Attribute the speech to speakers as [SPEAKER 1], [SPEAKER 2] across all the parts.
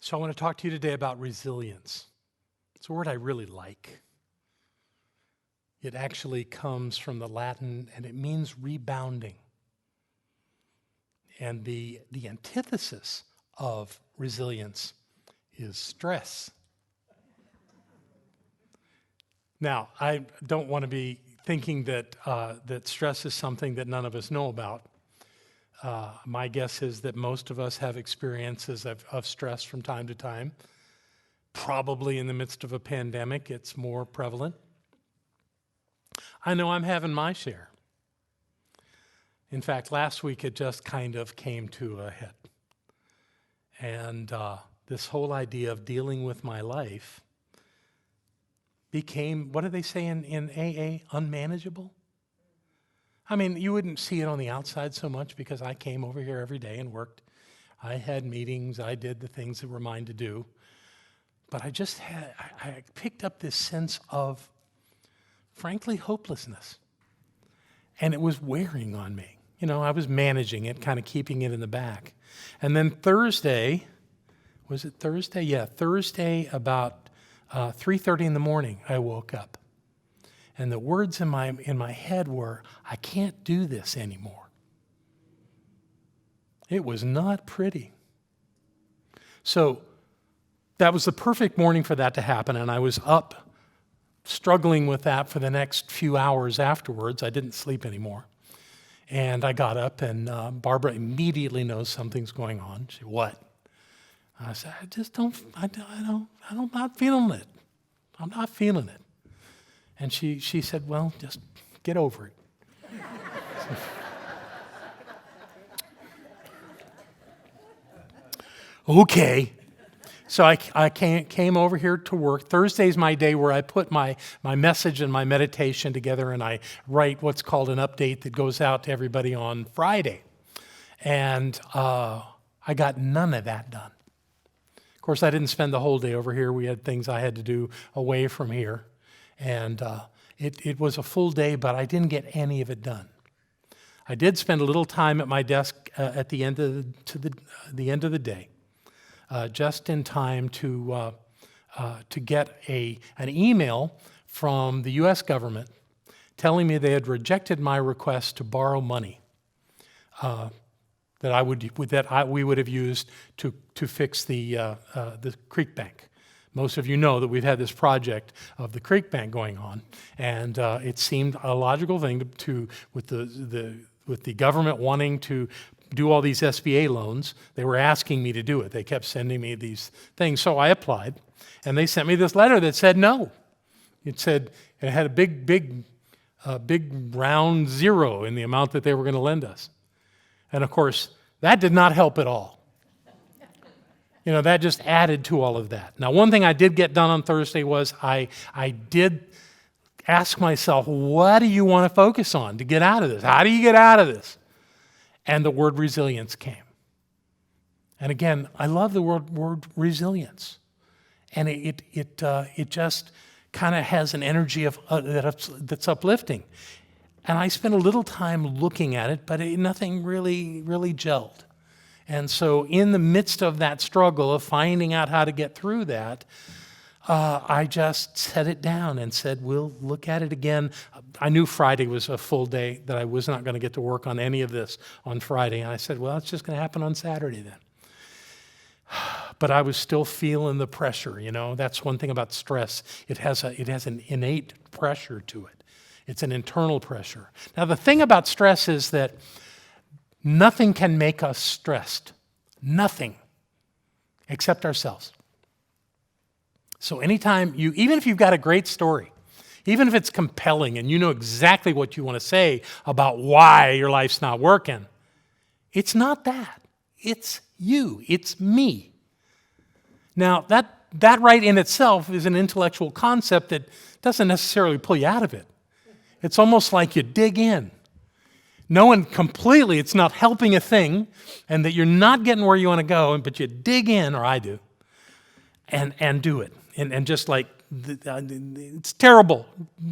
[SPEAKER 1] So I want to talk to you today about resilience. It's a word I really like. It actually comes from the Latin and it means rebounding. And the antithesis of resilience is stress. Now, I don't want to be thinking that that stress is something that none of us know about. My guess is that most of us have experiences of stress from time to time. Probably in the midst of a pandemic, it's more prevalent. I know I'm having my share. In fact, last week it just kind of came to a head. And this whole idea of dealing with my life became, what do they say in AA, unmanageable? I mean, you wouldn't see it on the outside so much because I came over here every day and worked. I had meetings, I did the things that were mine to do. But I picked up this sense of, frankly, hopelessness. And it was wearing on me. You know, I was managing it, kind of keeping it in the back. And then Thursday, was it Thursday? Yeah, Thursday about 3:30 in the morning, I woke up. And the words in my head were, I can't do this anymore. It was not pretty. So that was the perfect morning for that to happen, and I was up struggling with that for the next few hours afterwards. I didn't sleep anymore. And I got up, and Barbara immediately knows something's going on. She said, what? I said, I'm not feeling it. I'm not feeling it. And she said, well, just get over it. Okay. So I came over here to work. Thursday's my day where I put my message and my meditation together, and I write what's called an update that goes out to everybody on Friday. And I got none of that done. Of course, I didn't spend the whole day over here. We had things I had to do away from here. And it was a full day, but I didn't get any of it done. I did spend a little time at my desk at the end of the end of the day, just in time to get an email from the U.S. government telling me they had rejected my request to borrow money that we would have used to fix the creek bank. Most of you know that we've had this project of the creek bank going on, and it seemed a logical thing with the government wanting to do all these SBA loans. They were asking me to do it. They kept sending me these things, so I applied, and they sent me this letter that said no. It had a big round zero in the amount that they were going to lend us, and of course that did not help at all. You know, that just added to all of that. Now, one thing I did get done on Thursday was I did ask myself, what do you want to focus on to get out of this? How do you get out of this? And the word resilience came. And again, I love the word resilience. And it just kind of has an energy that's uplifting. And I spent a little time looking at it, but nothing really gelled. And so in the midst of that struggle of finding out how to get through that, I just set it down and said, we'll look at it again. I knew Friday was a full day, that I was not going to get to work on any of this on Friday. And I said, well, it's just going to happen on Saturday then. But I was still feeling the pressure, you know. That's one thing about stress. It has an innate pressure to it. It's an internal pressure. Now, the thing about stress is that nothing can make us stressed. Nothing. Except ourselves. So anytime even if you've got a great story, even if it's compelling and you know exactly what you want to say about why your life's not working, it's not that. It's you. It's me. Now, that right in itself is an intellectual concept that doesn't necessarily pull you out of it. It's almost like you dig in. Knowing completely it's not helping a thing and that you're not getting where you want to go, but you dig in, or I do, and do it. And just like, it's terrible.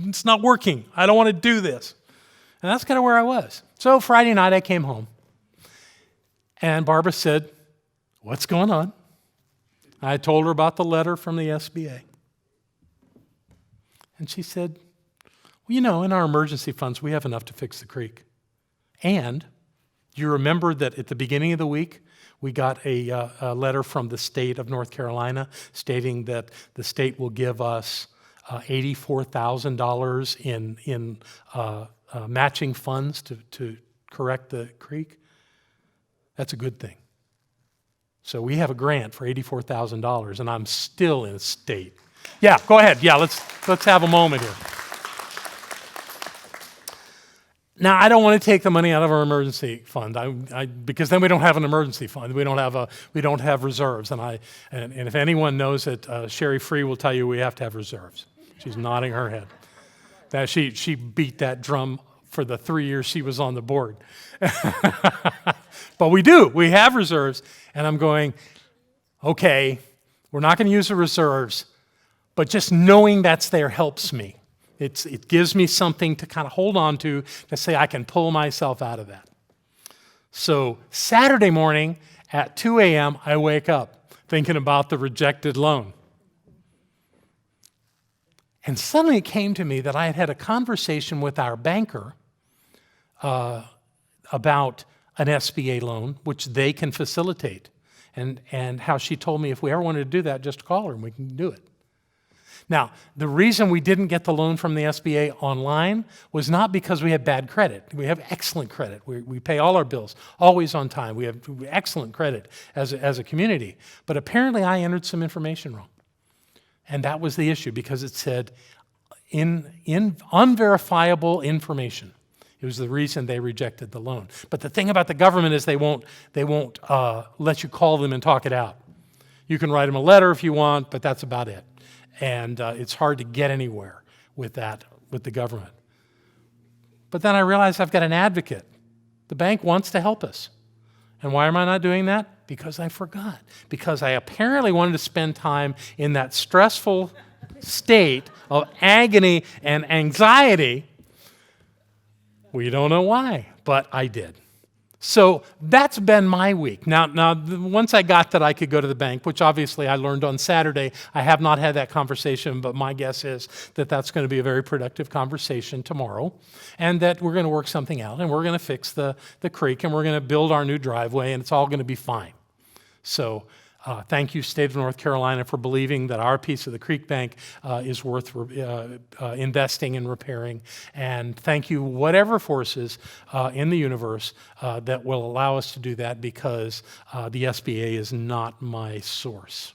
[SPEAKER 1] It's not working. I don't want to do this. And that's kind of where I was. So Friday night I came home. And Barbara said, what's going on? I told her about the letter from the SBA. And she said, well, you know, in our emergency funds, we have enough to fix the creek. And you remember that at the beginning of the week, we got a letter from the state of North Carolina stating that the state will give us $84,000 in matching funds to correct the creek. That's a good thing. So we have a grant for $84,000, and I'm still in a state. Yeah, go ahead. Yeah, let's have a moment here. Now, I don't want to take the money out of our emergency fund because then we don't have an emergency fund. We don't have reserves. And if anyone knows it, Sherry Free will tell you we have to have reserves. She's nodding her head. That she beat that drum for the 3 years she was on the board. But we do. We have reserves. And I'm going, okay, we're not going to use the reserves, but just knowing that's there helps me. It gives me something to kind of hold on to say I can pull myself out of that. So Saturday morning at 2 a.m., I wake up thinking about the rejected loan. And suddenly it came to me that I had had a conversation with our banker about an SBA loan, which they can facilitate, and how she told me if we ever wanted to do that, just call her and we can do it. Now, the reason we didn't get the loan from the SBA online was not because we had bad credit. We have excellent credit. We pay all our bills, always on time. We have excellent credit as a community. But apparently I entered some information wrong. And that was the issue because it said in unverifiable information. It was the reason they rejected the loan. But the thing about the government is they won't let you call them and talk it out. You can write them a letter if you want, but that's about it. And it's hard to get anywhere with that, with the government. But then I realized I've got an advocate. The bank wants to help us. And why am I not doing that? Because I forgot. Because I apparently wanted to spend time in that stressful state of agony and anxiety. We don't know why, but I did. So that's been my week. Now, once I got that I could go to the bank, which obviously I learned on Saturday, I have not had that conversation, but my guess is that that's going to be a very productive conversation tomorrow, and that we're going to work something out, and we're going to fix the creek, and we're going to build our new driveway, and it's all going to be fine. So thank you, State of North Carolina, for believing that our piece of the creek bank is worth investing in repairing. And thank you, whatever forces in the universe that will allow us to do that, because the SBA is not my source.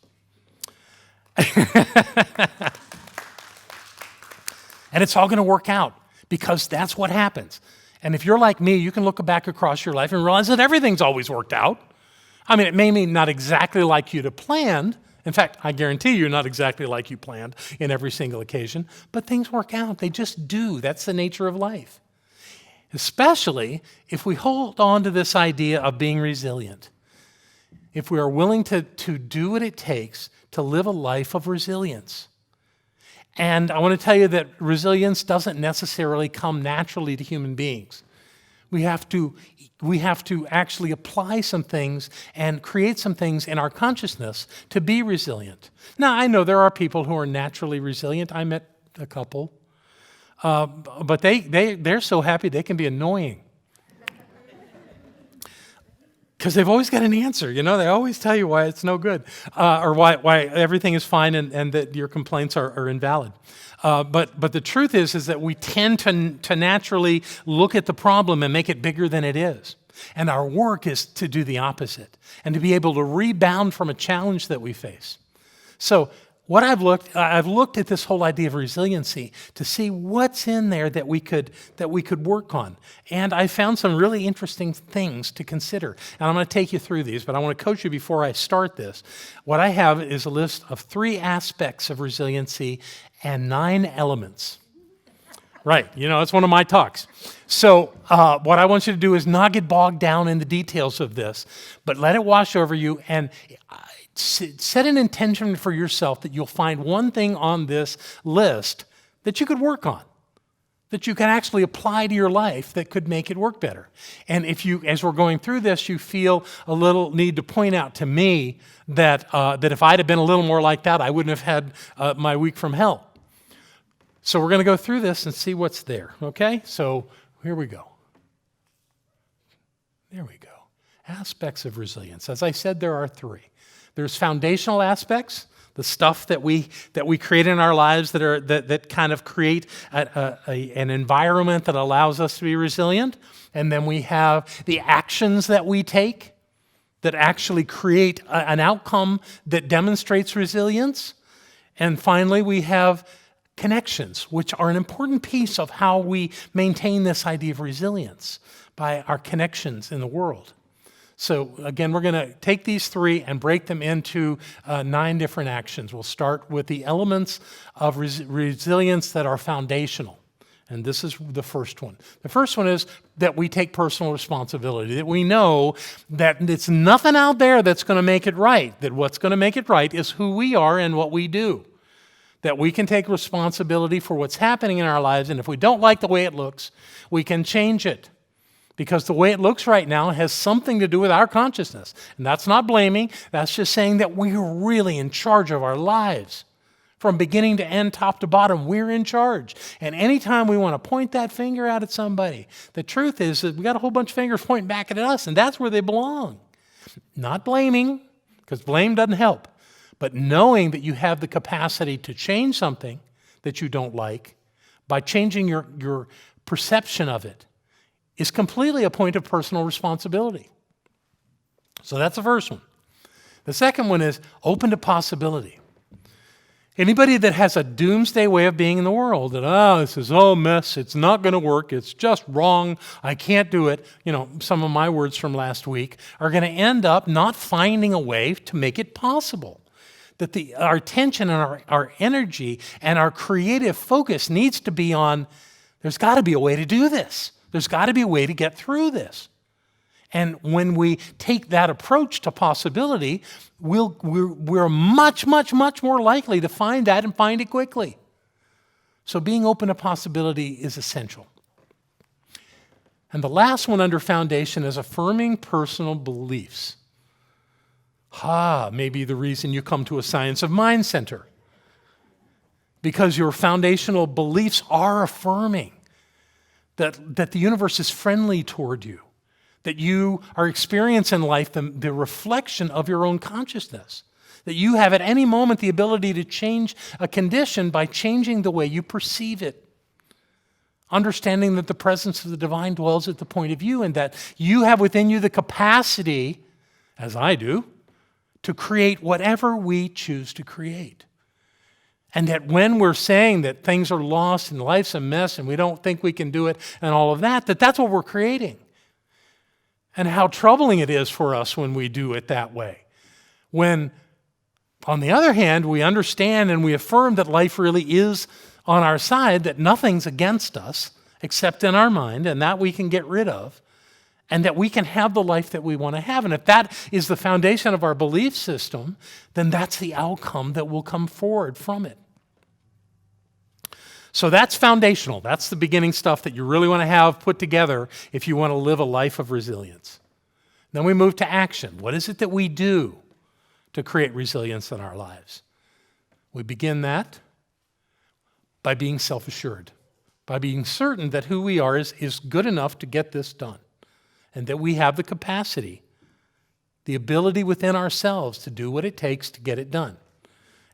[SPEAKER 1] And it's all going to work out, because that's what happens. And if you're like me, you can look back across your life and realize that everything's always worked out. I mean, it may mean not exactly like you'd have planned. In fact, I guarantee you not exactly like you planned in every single occasion, but things work out. They just do. That's the nature of life. Especially if we hold on to this idea of being resilient. If we are willing to do what it takes to live a life of resilience. And I want to tell you that resilience doesn't necessarily come naturally to human beings. We have to actually apply some things and create some things in our consciousness to be resilient. Now, I know there are people who are naturally resilient. I met a couple. But they're so happy they can be annoying. Because they've always got an answer, you know? They always tell you why it's no good, or why everything is fine and that your complaints are invalid. But the truth is that we tend to naturally look at the problem and make it bigger than it is. And our work is to do the opposite and to be able to rebound from a challenge that we face. So what I've looked at this whole idea of resiliency to see what's in there that we could work on. And I found some really interesting things to consider. And I'm going to take you through these, but I want to coach you before I start this. What I have is a list of 3 aspects of resiliency and 9 elements. Right, you know, it's one of my talks. So what I want you to do is not get bogged down in the details of this, but let it wash over you and set an intention for yourself that you'll find one thing on this list that you could work on, that you can actually apply to your life that could make it work better. And if you, as we're going through this, you feel a little need to point out to me that if I'd have been a little more like that, I wouldn't have had my week from hell. So we're going to go through this and see what's there, okay? So here we go. There we go. Aspects of resilience. As I said, there are three. There's foundational aspects, the stuff that we create in our lives that kind of create an environment that allows us to be resilient. And then we have the actions that we take that actually create an outcome that demonstrates resilience. And finally, we have connections, which are an important piece of how we maintain this idea of resilience by our connections in the world. So again, we're going to take these three and break them into 9 different actions. We'll start with the elements of resilience that are foundational. And this is the first one. The first one is that we take personal responsibility, that we know that it's nothing out there that's going to make it right, that what's going to make it right is who we are and what we do. That we can take responsibility for what's happening in our lives, and if we don't like the way it looks, we can change it. Because the way it looks right now has something to do with our consciousness. And that's not blaming, that's just saying that we're really in charge of our lives. From beginning to end, top to bottom, we're in charge. And anytime we want to point that finger out at somebody, the truth is that we got a whole bunch of fingers pointing back at us, and that's where they belong. Not blaming, because blame doesn't help, but knowing that you have the capacity to change something that you don't like by changing your perception of it is completely a point of personal responsibility. So that's the first one. The second one is open to possibility. Anybody that has a doomsday way of being in the world, that, this is all mess, it's not going to work, it's just wrong, I can't do it, some of my words from last week are going to end up not finding a way to make it possible. That our attention and our energy and our creative focus needs to be on, there's got to be a way to do this. There's got to be a way to get through this. And when we take that approach to possibility, we're much, much, much more likely to find that and find it quickly. So being open to possibility is essential. And the last one under foundation is affirming personal beliefs. Maybe the reason you come to a Science of Mind Center. Because your foundational beliefs are affirming. That the universe is friendly toward you, that you are experiencing life the reflection of your own consciousness, that you have at any moment the ability to change a condition by changing the way you perceive it, understanding that the presence of the divine dwells at the point of view and that you have within you the capacity, as I do, to create whatever we choose to create. And that when we're saying that things are lost and life's a mess and we don't think we can do it and all of that, that's what we're creating. And how troubling it is for us when we do it that way. When, on the other hand, we understand and we affirm that life really is on our side, that nothing's against us except in our mind, and that we can get rid of, and that we can have the life that we want to have. And if that is the foundation of our belief system, then that's the outcome that will come forward from it. So that's foundational. That's the beginning stuff that you really want to have put together if you want to live a life of resilience. Then we move to action. What is it that we do to create resilience in our lives? We begin that by being self-assured, by being certain that who we are is good enough to get this done, and that we have the capacity, the ability within ourselves to do what it takes to get it done.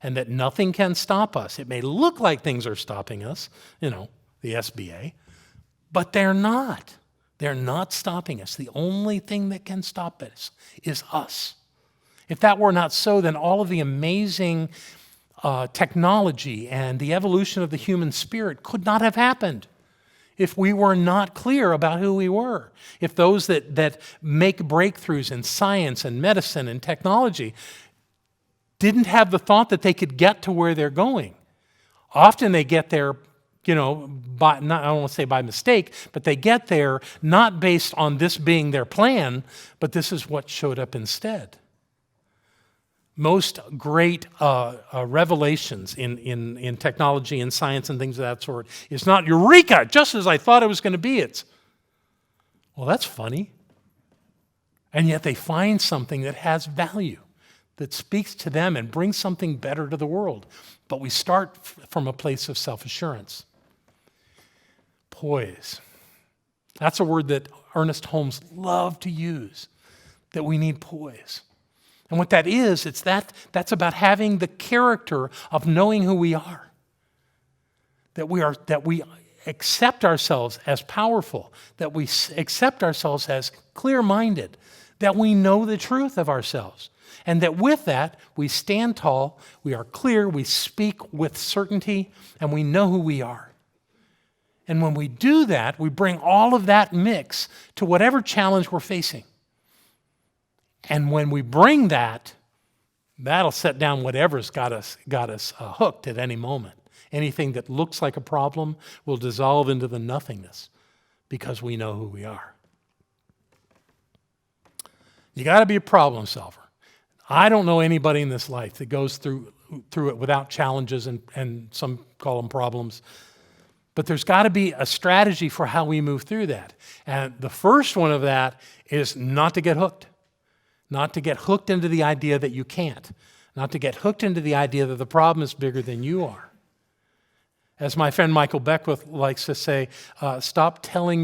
[SPEAKER 1] And that nothing can stop us. It may look like things are stopping us, the SBA, but they're not. They're not stopping us. The only thing that can stop us is us. If that were not so, then all of the amazing technology and the evolution of the human spirit could not have happened if we were not clear about who we were. If those that make breakthroughs in science and medicine and technology didn't have the thought that they could get to where they're going. Often they get there, I don't want to say by mistake, but they get there not based on this being their plan, but this is what showed up instead. Most great revelations in technology and science and things of that sort is not eureka, just as I thought it was going to be. It's, well, that's funny. And yet they find something that has value, that speaks to them and brings something better to the world. But we start from a place of self-assurance. Poise. That's a word that Ernest Holmes loved to use, that we need poise. And what that is, that's about having the character of knowing who we are. That we accept ourselves as powerful, that we accept ourselves as clear-minded, that we know the truth of ourselves. And that with that, we stand tall, we are clear, we speak with certainty, and we know who we are. And when we do that, we bring all of that mix to whatever challenge we're facing. And when we bring that, that'll set down whatever's got us hooked at any moment. Anything that looks like a problem will dissolve into the nothingness because we know who we are. You got to be a problem solver. I don't know anybody in this life that goes through it without challenges and some call them problems. But there's got to be a strategy for how we move through that. And the first one of that is not to get hooked. Not to get hooked into the idea that you can't. Not to get hooked into the idea that the problem is bigger than you are. As my friend Michael Beckwith likes to say, stop telling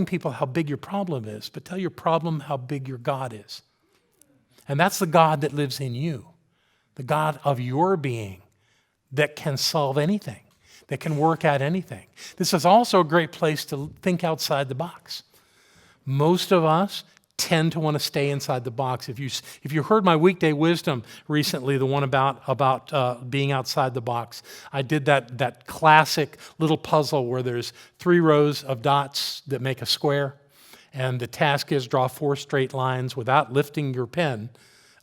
[SPEAKER 1] people how big your problem is, but tell your problem how big your God is. And that's the God that lives in you, the God of your being that can solve anything, that can work out anything. This is also a great place to think outside the box. Most of us tend to want to stay inside the box. If you heard my weekday wisdom recently, the one about being outside the box, I did that classic little puzzle where there's 3 rows of dots that make a square, and the task is draw 4 straight lines without lifting your pen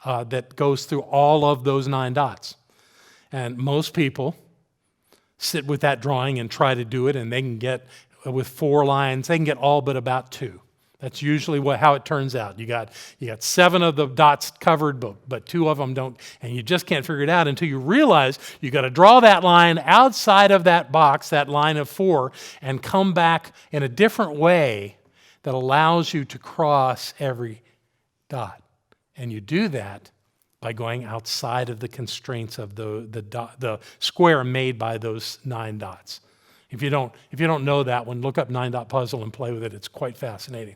[SPEAKER 1] that goes through all of those 9 dots. And most people sit with that drawing and try to do it, and they can get, with 4 lines, they can get all but about 2. That's usually how it turns out. You got 7 of the dots covered, but 2 of them don't, and you just can't figure it out until you realize you got to draw that line outside of that box, that line of 4, and come back in a different way that allows you to cross every dot. And you do that by going outside of the constraints of the square made by those 9 dots. If you don't know that one, look up 9-dot puzzle and play with it. It's quite fascinating.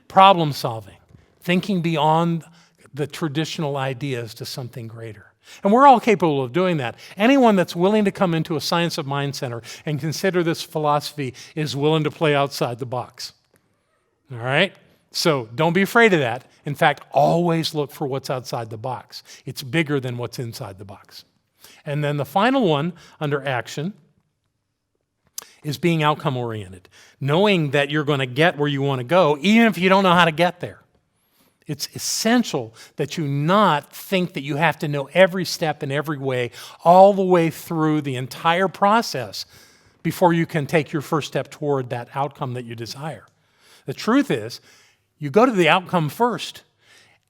[SPEAKER 1] Problem solving, thinking beyond the traditional ideas to something greater. And we're all capable of doing that. Anyone that's willing to come into a Science of Mind Center and consider this philosophy is willing to play outside the box. All right? So don't be afraid of that. In fact, always look for what's outside the box. It's bigger than what's inside the box. And then the final one under action is being outcome-oriented, knowing that you're going to get where you want to go, even if you don't know how to get there. It's essential that you not think that you have to know every step in every way, all the way through the entire process before you can take your first step toward that outcome that you desire. The truth is, you go to the outcome first,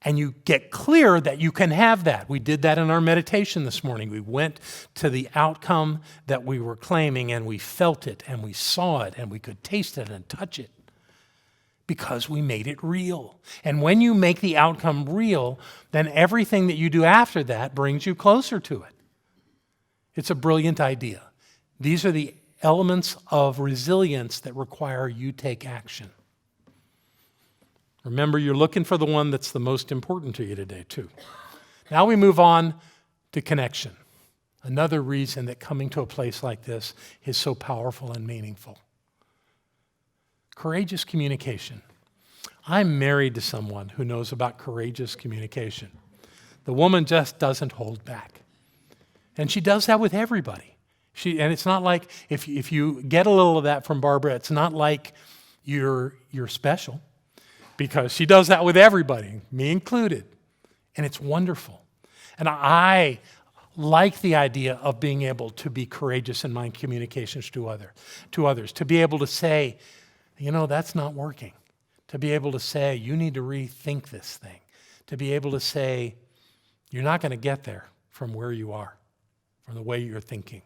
[SPEAKER 1] and you get clear that you can have that. We did that in our meditation this morning. We went to the outcome that we were claiming, and we felt it, and we saw it, and we could taste it and touch it because we made it real. And when you make the outcome real, then everything that you do after that brings you closer to it. It's a brilliant idea. These are the elements of resilience that require you take action. Remember, you're looking for the one that's the most important to you today, too. Now we move on to connection. Another reason that coming to a place like this is so powerful and meaningful. Courageous communication. I'm married to someone who knows about courageous communication. The woman just doesn't hold back. And she does that with everybody. And it's not like, if you get a little of that from Barbara, it's not like you're special. Because she does that with everybody, me included. And it's wonderful. And I like the idea of being able to be courageous in my communications to others. To be able to say, that's not working. To be able to say, you need to rethink this thing. to be able to say, you're not going to get there from where you are, from the way you're thinking.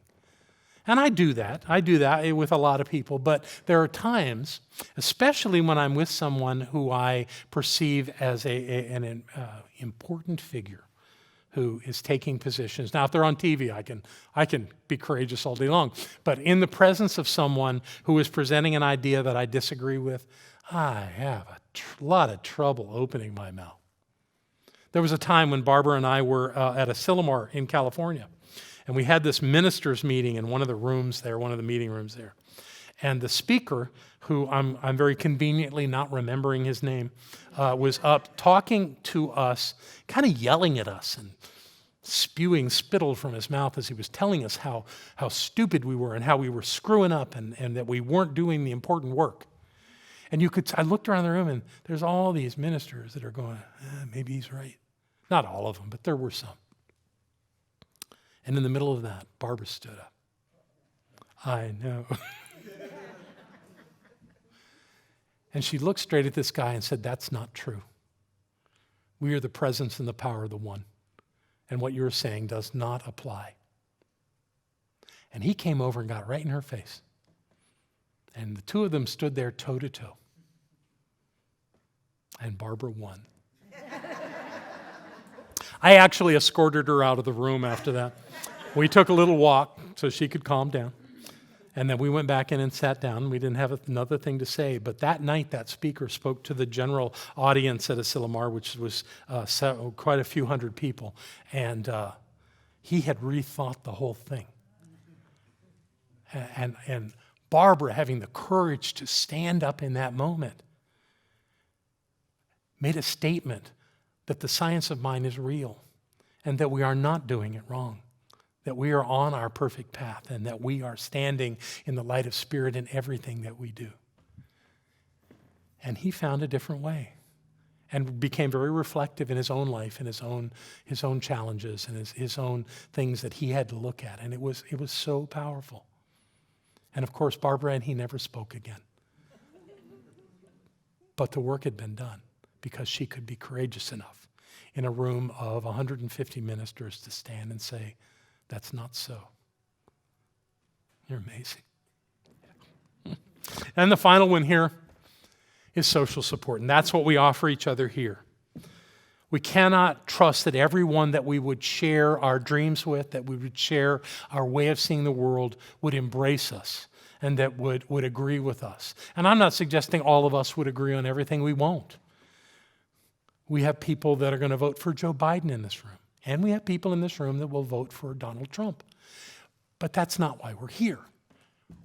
[SPEAKER 1] And I do that. I do that with a lot of people. But there are times, especially when I'm with someone who I perceive as an important figure who is taking positions. Now, if they're on TV, I can be courageous all day long. But in the presence of someone who is presenting an idea that I disagree with, I have a lot of trouble opening my mouth. There was a time when Barbara and I were at a Sillamar in California. And we had this ministers' meeting in one of the rooms there, one of the meeting rooms there. And the speaker, who I'm very conveniently not remembering his name, was up talking to us, kind of yelling at us and spewing spittle from his mouth as he was telling us how stupid we were and how we were screwing up and that we weren't doing the important work. And I looked around the room and there's all these ministers that are going, maybe he's right. Not all of them, but there were some. And in the middle of that, Barbara stood up. I know. And she looked straight at this guy and said, that's not true. We are the presence and the power of the one. And what you're saying does not apply. And he came over and got right in her face. And the two of them stood there toe to toe. And Barbara won. I actually escorted her out of the room after that. We took a little walk so she could calm down. And then we went back in and sat down. We didn't have another thing to say. But that night, that speaker spoke to the general audience at Sillamar, which was quite a few hundred people. And he had rethought the whole thing. And Barbara, having the courage to stand up in that moment, made a statement that the science of mind is real and that we are not doing it wrong, that we are on our perfect path and that we are standing in the light of Spirit in everything that we do. And he found a different way and became very reflective in his own life and his own challenges and his own things that he had to look at. And it was so powerful. And of course, Barbara and he never spoke again. But the work had been done because she could be courageous enough in a room of 150 ministers to stand and say, that's not so. You're amazing. And the final one here is social support. And that's what we offer each other here. We cannot trust that everyone that we would share our dreams with, that we would share our way of seeing the world, would embrace us and that would agree with us. And I'm not suggesting all of us would agree on everything. We won't. We have people that are going to vote for Joe Biden in this room. And we have people in this room that will vote for Donald Trump. But that's not why we're here.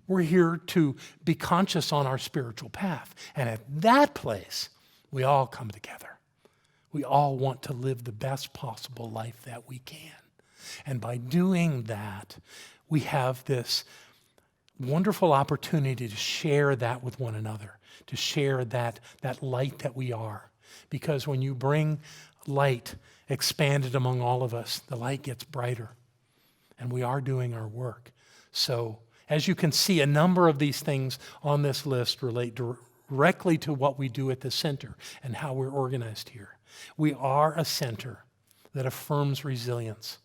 [SPEAKER 1] We're here to be conscious on our spiritual path. And at that place, we all come together. We all want to live the best possible life that we can. And by doing that, we have this wonderful opportunity to share that with one another, to share that light that we are. Because when you bring light expanded among all of us, the light gets brighter. And we are doing our work. So, as you can see, a number of these things on this list relate directly to what we do at the center and how we're organized here. We are a center that affirms resilience,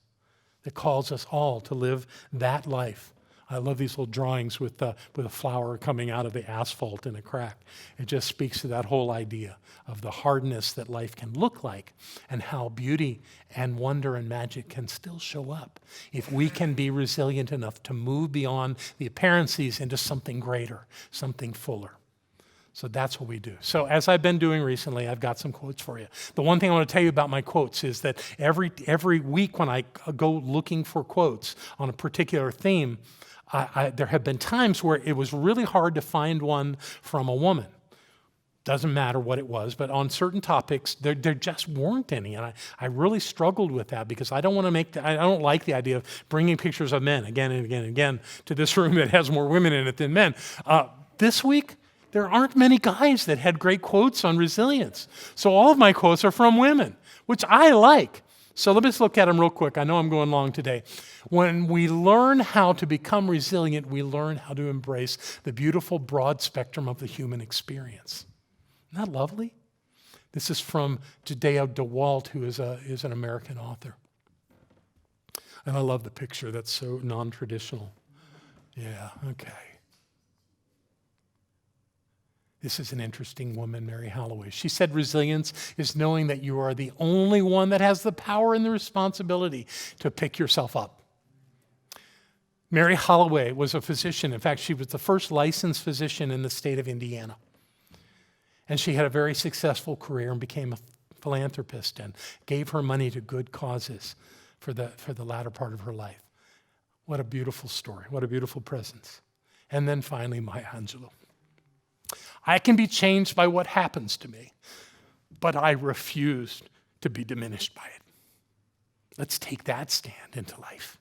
[SPEAKER 1] that calls us all to live that life. I love these little drawings with a flower coming out of the asphalt in a crack. It just speaks to that whole idea of the hardness that life can look like and how beauty and wonder and magic can still show up if we can be resilient enough to move beyond the apparencies into something greater, something fuller. So that's what we do. So as I've been doing recently, I've got some quotes for you. The one thing I want to tell you about my quotes is that every week when I go looking for quotes on a particular theme, there have been times where it was really hard to find one from a woman. Doesn't matter what it was, but on certain topics, there just weren't any. And I really struggled with that because I don't like the idea of bringing pictures of men again and again and again to this room that has more women in it than men. This week, there aren't many guys that had great quotes on resilience. So all of my quotes are from women, which I like. So let's look at them real quick. I know I'm going long today. When we learn how to become resilient, we learn how to embrace the beautiful broad spectrum of the human experience. Isn't that lovely? This is from Judea DeWalt, who is an American author. And I love the picture. That's so non-traditional. Yeah, okay. This is an interesting woman, Mary Holloway. She said resilience is knowing that you are the only one that has the power and the responsibility to pick yourself up. Mary Holloway was a physician. In fact, she was the first licensed physician in the state of Indiana. And she had a very successful career and became a philanthropist and gave her money to good causes for the latter part of her life. What a beautiful story. What a beautiful presence. And then finally, Maya Angelou. I can be changed by what happens to me, but I refuse to be diminished by it. Let's take that stand into life.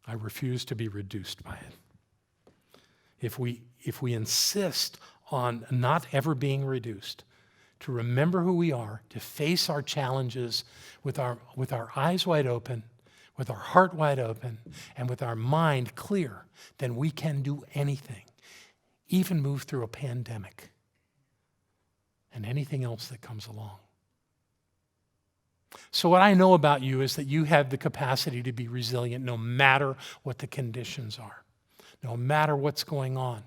[SPEAKER 1] I refuse to be reduced by it. If we insist on not ever being reduced, to remember who we are, to face our challenges with our eyes wide open, with our heart wide open, and with our mind clear, then we can do anything, even move through a pandemic and anything else that comes along. So what I know about you is that you have the capacity to be resilient no matter what the conditions are, no matter what's going on.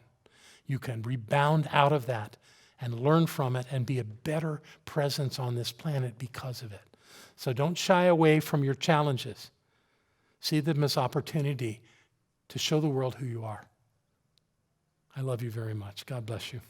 [SPEAKER 1] You can rebound out of that and learn from it and be a better presence on this planet because of it. So don't shy away from your challenges. See them as opportunity to show the world who you are. I love you very much. God bless you.